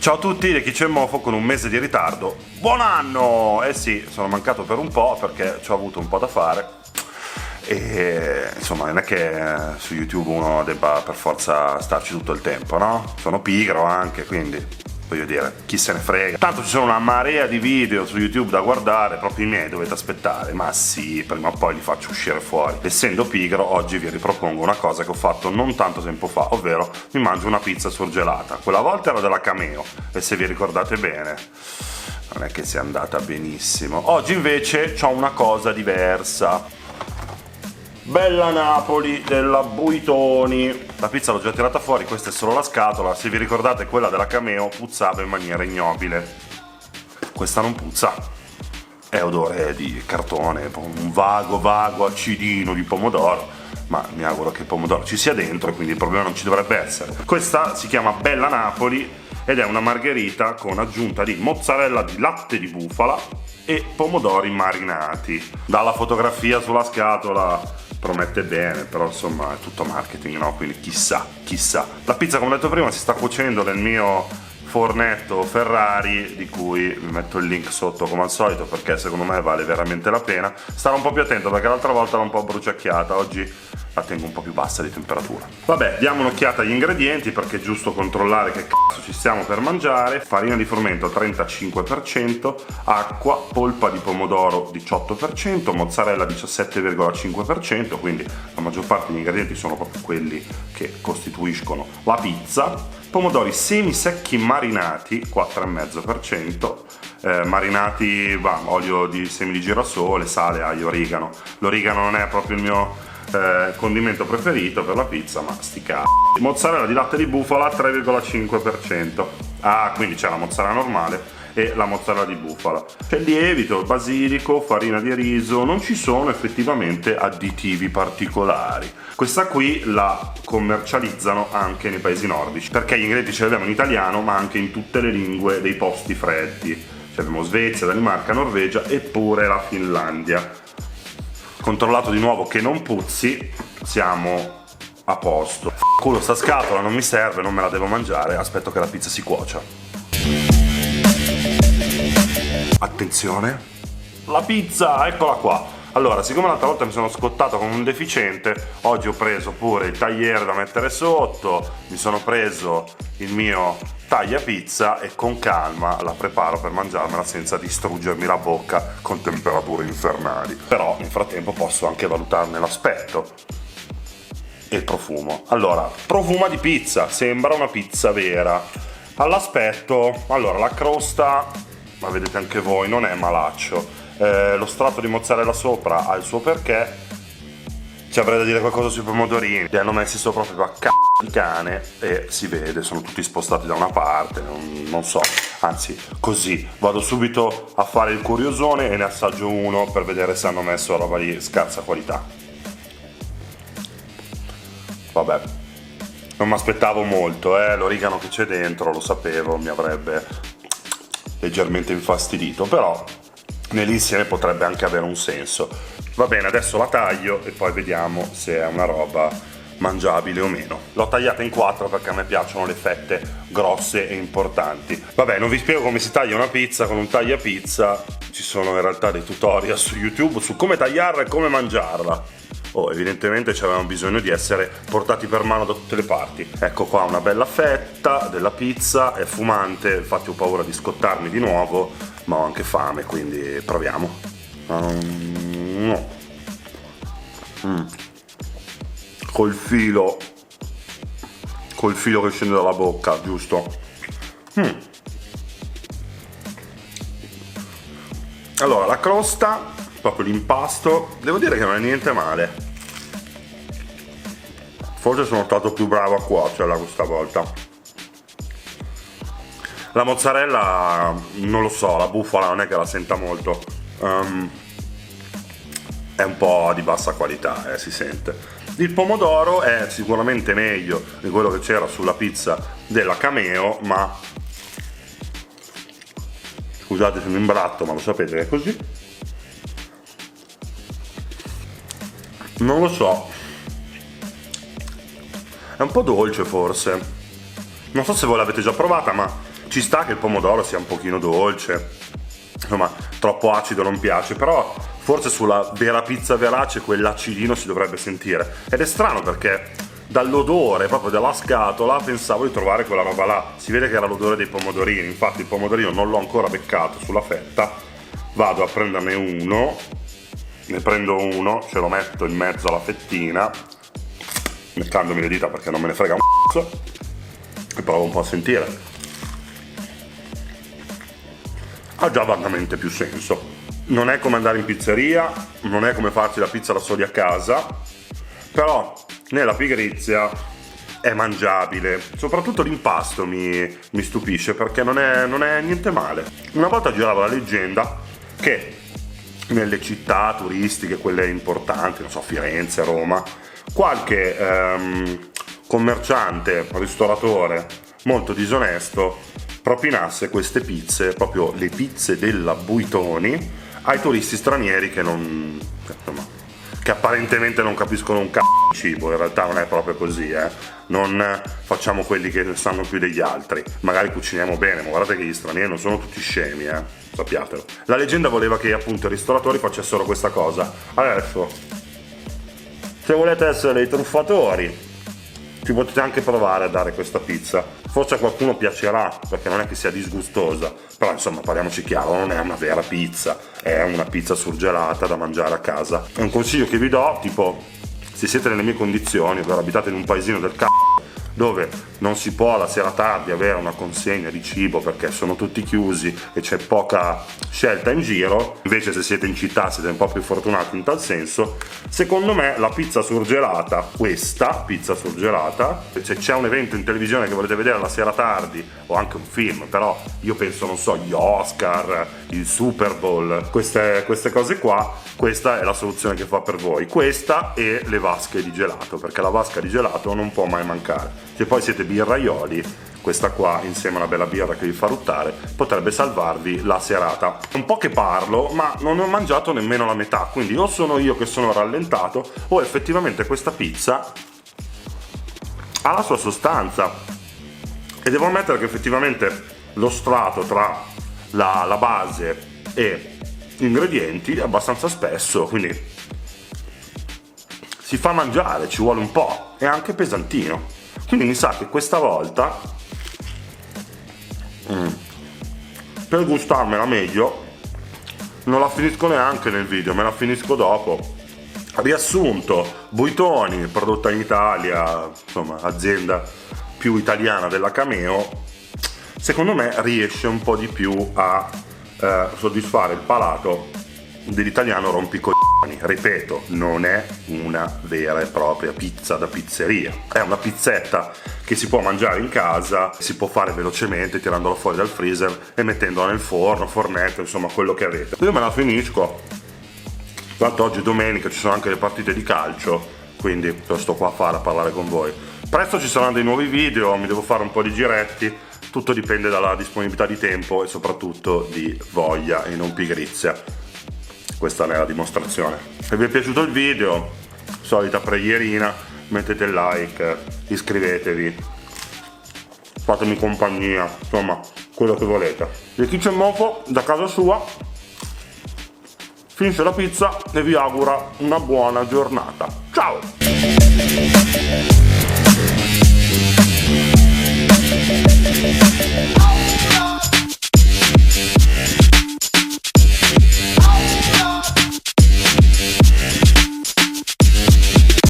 Ciao a tutti, da chi c'è Mofo con un mese di ritardo. Buon anno! Eh sì, sono mancato per un po' perché ci ho avuto un po' da fare e insomma non è che su YouTube uno debba per forza starci tutto il tempo, no? Sono pigro anche, quindi voglio dire, chi se ne frega. Tanto ci sono una marea di video su YouTube da guardare, proprio i miei dovete aspettare, ma sì, prima o poi li faccio uscire fuori. Essendo pigro, oggi vi ripropongo una cosa che ho fatto non tanto tempo fa, ovvero mi mangio una pizza surgelata. Quella volta era della Cameo e se vi ricordate bene non è che sia andata benissimo. Oggi invece ho una cosa diversa. Bella Napoli della Buitoni. La pizza l'ho già tirata fuori, questa è solo la scatola. Se vi ricordate, quella della Cameo puzzava in maniera ignobile. Questa non puzza, è odore di cartone, un vago acidino di pomodoro, ma mi auguro che il pomodoro ci sia dentro e quindi il problema non ci dovrebbe essere. Questa si chiama Bella Napoli ed è una margherita con aggiunta di mozzarella di latte di bufala e pomodori marinati. Dalla fotografia sulla scatola promette bene, però insomma è tutto marketing, no? Quindi chissà. La pizza, come ho detto prima, si sta cuocendo nel mio fornetto Ferrari, di cui vi metto il link sotto come al solito perché secondo me vale veramente la pena. Starò un po' più attento perché l'altra volta era un po' bruciacchiata, oggi la tengo un po' più bassa di temperatura. Vabbè, diamo un'occhiata agli ingredienti perché è giusto controllare che cazzo ci stiamo per mangiare. Farina di frumento 35%, acqua, polpa di pomodoro 18%, mozzarella 17,5%, quindi la maggior parte degli ingredienti sono proprio quelli che costituiscono la pizza. Pomodori semisecchi marinati 4,5%, marinati, olio di semi di girasole, sale, aglio, origano. L'origano non è proprio il mio condimento preferito per la pizza, ma sti cazzi. Mozzarella di latte di bufala 3,5%. Ah, quindi c'è la mozzarella normale e la mozzarella di bufala. C'è lievito, basilico, farina di riso, non ci sono effettivamente additivi particolari. Questa qui la commercializzano anche nei paesi nordici, perché gli ingredienti ce li abbiamo in italiano, ma anche in tutte le lingue dei posti freddi. Cioè abbiamo Svezia, Danimarca, Norvegia e pure la Finlandia. Controllato di nuovo che non puzzi, siamo a posto. Culo, sta scatola non mi serve, non me la devo mangiare, aspetto che la pizza si cuocia. Attenzione, la pizza, eccola qua. Allora, siccome l'altra volta mi sono scottato come un deficiente, oggi ho preso pure il tagliere da mettere sotto, mi sono preso il mio taglia pizza e con calma la preparo per mangiarmela senza distruggermi la bocca con temperature infernali. Però nel frattempo posso anche valutarne l'aspetto e il profumo. Allora, profuma di pizza, sembra una pizza vera. All'aspetto, allora la crosta, ma vedete anche voi, non è malaccio. Lo strato di mozzarella sopra ha il suo perché. Ci avrei da dire qualcosa sui pomodorini, li hanno messi sopra proprio a c***o di cane e si vede, sono tutti spostati da una parte, non so, anzi così vado subito a fare il curiosone e ne assaggio uno per vedere se hanno messo roba di scarsa qualità. Vabbè, non mi aspettavo molto, l'origano che c'è dentro lo sapevo, mi avrebbe leggermente infastidito, però nell'insieme potrebbe anche avere un senso. Va bene, adesso la taglio e poi vediamo se è una roba mangiabile o meno. L'ho tagliata in 4 perché a me piacciono le fette grosse e importanti. Vabbè, non vi spiego come si taglia una pizza con un tagliapizza, ci sono in realtà dei tutorial su YouTube su come tagliarla e come mangiarla. Evidentemente c'avevano bisogno di essere portati per mano da tutte le parti. Ecco qua una bella fetta della pizza, è fumante, infatti ho paura di scottarmi di nuovo, ma ho anche fame, quindi proviamo. Col filo che scende dalla bocca, giusto? Allora, la crosta, proprio l'impasto, devo dire che non è niente male. Forse sono stato più bravo a cuocerla questa volta. La mozzarella, non lo so, la bufala non è che la senta molto. È un po' di bassa qualità, si sente. Il pomodoro è sicuramente meglio di quello che c'era sulla pizza della Cameo, ma scusate se mi imbratto, ma lo sapete che è così. Non lo so, è un po' dolce forse. Non so se voi l'avete già provata, ma Ci sta che il pomodoro sia un pochino dolce, insomma troppo acido non piace, però forse sulla vera pizza verace quell'acidino si dovrebbe sentire, ed è strano perché dall'odore proprio della scatola pensavo di trovare quella roba là. Si vede che era l'odore dei pomodorini, infatti il pomodorino non l'ho ancora beccato sulla fetta. Vado a prenderne uno, ne prendo uno, ce lo metto in mezzo alla fettina, mettendomi le dita perché non me ne frega un cazzo, e provo un po' a sentire. Ha già vagamente più senso. Non è come andare in pizzeria, non è come farci la pizza da soli a casa, però nella pigrizia è mangiabile. Soprattutto l'impasto mi stupisce perché non è niente male. Una volta girava la leggenda che nelle città turistiche, quelle importanti, non so, Firenze, Roma, qualche commerciante, ristoratore molto disonesto propinasse queste pizze, proprio le pizze della Buitoni, ai turisti stranieri che non, insomma, che apparentemente non capiscono un cazzo di cibo. In realtà non è proprio così, non facciamo quelli che ne sanno più degli altri, magari cuciniamo bene, ma guardate che gli stranieri non sono tutti scemi, sappiatelo. La leggenda voleva che appunto i ristoratori facessero questa cosa. Adesso, se volete essere dei truffatori, ci potete anche provare a dare questa pizza. Forse a qualcuno piacerà, perché non è che sia disgustosa, però insomma parliamoci chiaro, non è una vera pizza, è una pizza surgelata da mangiare a casa. È un consiglio che vi do, tipo, se siete nelle mie condizioni, ovvero abitate in un paesino del c***o, dove non si può la sera tardi avere una consegna di cibo perché sono tutti chiusi e c'è poca scelta in giro, invece se siete in città siete un po' più fortunati in tal senso, secondo me la pizza surgelata, questa pizza surgelata, se c'è un evento in televisione che volete vedere la sera tardi o anche un film, però io penso, non so, gli Oscar, il Super Bowl, queste cose qua, questa è la soluzione che fa per voi, questa e le vasche di gelato, perché la vasca di gelato non può mai mancare. Se poi siete birraioli, questa qua insieme a una bella birra che vi fa ruttare potrebbe salvarvi la serata. Un po' che parlo, ma non ho mangiato nemmeno la metà, quindi o sono io che sono rallentato o effettivamente questa pizza ha la sua sostanza, e devo ammettere che effettivamente lo strato tra la base e gli ingredienti è abbastanza spesso, quindi si fa mangiare, ci vuole un po', è anche pesantino. Quindi mi sa che questa volta, per gustarmela meglio, non la finisco neanche nel video, me la finisco dopo. Riassunto: Buitoni, prodotta in Italia, insomma azienda più italiana della Cameo, secondo me riesce un po' di più a soddisfare il palato dell'italiano rompicoglioni. Ripeto, non è una vera e propria pizza da pizzeria, è una pizzetta che si può mangiare in casa, si può fare velocemente tirandola fuori dal freezer e mettendola nel forno, fornetto, insomma quello che avete. Io me la finisco, tanto oggi è domenica, ci sono anche le partite di calcio, quindi lo sto qua a fare, a parlare con voi. Presto ci saranno dei nuovi video, mi devo fare un po' di giretti, tutto dipende dalla disponibilità di tempo e soprattutto di voglia e non pigrizia. Questa è la dimostrazione. Se vi è piaciuto il video, solita preghierina, mettete il like, iscrivetevi, fatemi compagnia, insomma quello che volete. E chi c'è mofo da casa sua finisce la pizza e vi augura una buona giornata. Ciao!